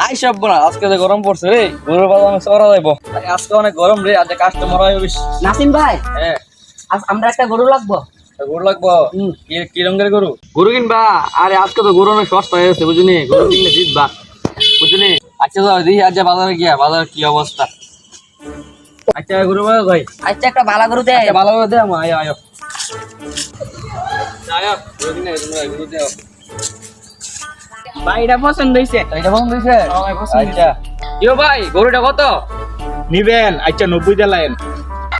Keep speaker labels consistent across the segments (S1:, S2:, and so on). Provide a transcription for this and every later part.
S1: I সব বলা আজকে যে গরম পড়ছে রে গরুর বাজার আমি চড়া যাইব আজকে অনেক গরম রে আজ কাস্টমার হয় বেশ।
S2: নাসিম ভাই
S1: হ্যাঁ
S2: আজ আমরা একটা গরু লাগবো।
S1: গরু লাগবো কি রঙের গরু গরু কিনবা? আরে আজকে তো গরু অনেক সস্তা হয়ে গেছে বুঝলি, গরু কিনলে জিতবা বুঝলি। আচ্ছা যাও দেখি আজ বাজারে গিয়া বাজার কি অবস্থা। আচ্ছা গরু বাজার ভাই,
S2: আচ্ছা একটা ভালো গরু দে।
S1: ভালো করে দে আমার আয় আয় আয় গরু কিনে গরু দে
S2: ভাই এটা পছন্দ হইছে।
S1: এটা বন্ধ হইছে। আচ্ছা ইয়ো ভাই গরুটা কত
S3: নিবেন? আচ্ছা 90 দিলেন।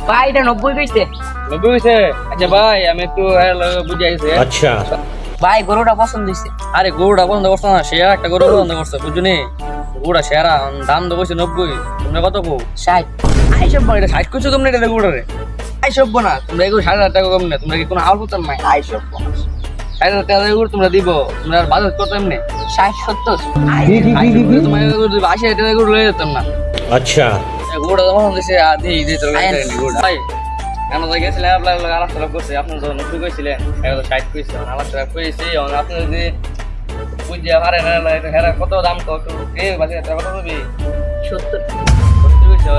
S2: ভাই এটা 90 কইছে।
S1: 90 হইছে। আচ্ছা ভাই আমি একটু বুঝাইছি।
S3: আচ্ছা
S2: ভাই গরুটা পছন্দ হইছে।
S1: আরে গরুটা পছন্দ করছো না, সে একটা গরু পছন্দ করছে বুঝলি। গরুটা সেরা দাম তো বলছে 90, তোমরা কত কো?
S2: 60।
S1: আইসব না এটা 60 কইছো তোমরা এটা গরুটা রে। আইসব না তোমরা এগুলো 6000 টাকা কম না, তোমরা কি কোনো আউল করতে নাই? আইসব 6000 টাকা গরু তোমরা দিব, তোমরা বাজার কত এমনি
S2: 60 70।
S1: তোমার গরু 80 টাকা গরু লয়ে যেতাম না।
S3: আচ্ছা
S1: গরুটা যখন দিছে আধি দিতে গরুটা ভাই কেন তো গেছিলেন আপনার লোক আলাপ টালাপ করছে, আপনার যখন 90 কইছিলেন এখন 60 কইছে, আলাপ টালাপ কইছে আপনি যদি বুঝিয়া পারে না হেরা কত দাম কত এ বাজে কত হবে
S2: 70
S1: কইছে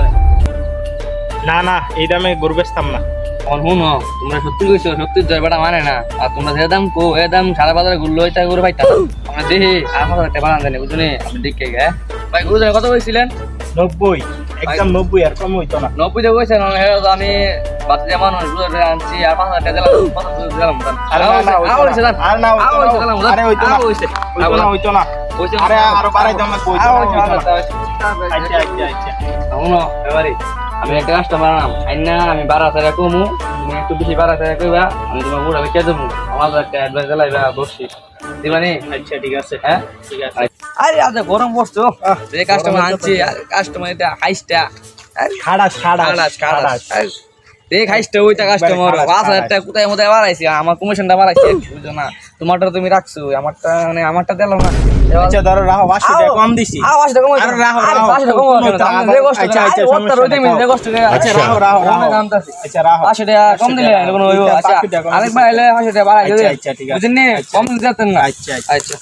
S3: না না এই দামে গরু বেচতাম না।
S1: এখন শুনো তোমরা 70 কইছো, 70 জয়বাটা মানে না, আর তোমরা যে দাম কো এ দাম সারা বাজারে ঘুরলো এটা গরু পাইতা আমরা দেখি 8000 টাকা বানান জানি বুঝুনি আপনি দেখে গে ভাই গরু কত কইছিলেন?
S3: 90 একদম 90 আর কম হইতো না।
S1: 90 টাকা কইছেন আমি বাচ্চা যেমন আনছি আর 5000 টাকা দিলাম 5000 দিলাম
S3: আর না হইতো না। আরে আরো বাড়াই দাম না কইতো না। আচ্ছা আচ্ছা আচ্ছা
S1: শুনো এবারে আমি একটা কাস্টমার নাম আইনা আমি 12,000 কমু, তুমি একটু বেশি 12,000 কইবা, আমি তোমার গুড়া বেচে দেবো, আমার একটা অ্যাডভান্স দিলাইবা বসছি দিবানি।
S3: আচ্ছা ঠিক আছে
S1: হ্যাঁ
S3: ঠিক আছে।
S1: আরে আজ গরম পড়ছে যে কাস্টমার আনছি কাস্টমার এটা হাইস্টা
S3: খাড়াস খাড়াস
S1: খাড়াস দেখ হাইস্টা ওইটা কাস্টমার 5,000 টাকা কোথায় মধ্যে বাড়াইছি, আমার কমিশনটা বাড়াইছি বুঝছো না, তোমারটা তুমি রাখছো আমারটা মানে আমারটা দিলাম না।
S3: আচ্ছা ধরো রাখো 500 টাকা কম দিছি।
S1: আওয়াজ কম
S3: আর রাখো
S1: 500 টাকা কম যে কষ্ট
S3: আচ্ছা আচ্ছা
S1: ওটা রইতে মিল যে কষ্ট
S3: আচ্ছা রাখো রাখো জানতাছি। আচ্ছা রাখো
S1: 500 টাকা কম দিলে কোনো হইব। আচ্ছা আরেকবার এলে 500 টাকা বাড়াই দিও।
S3: আচ্ছা ঠিক আছে
S1: বুঝছেন কম দিতেন না।
S3: আচ্ছা
S1: আচ্ছা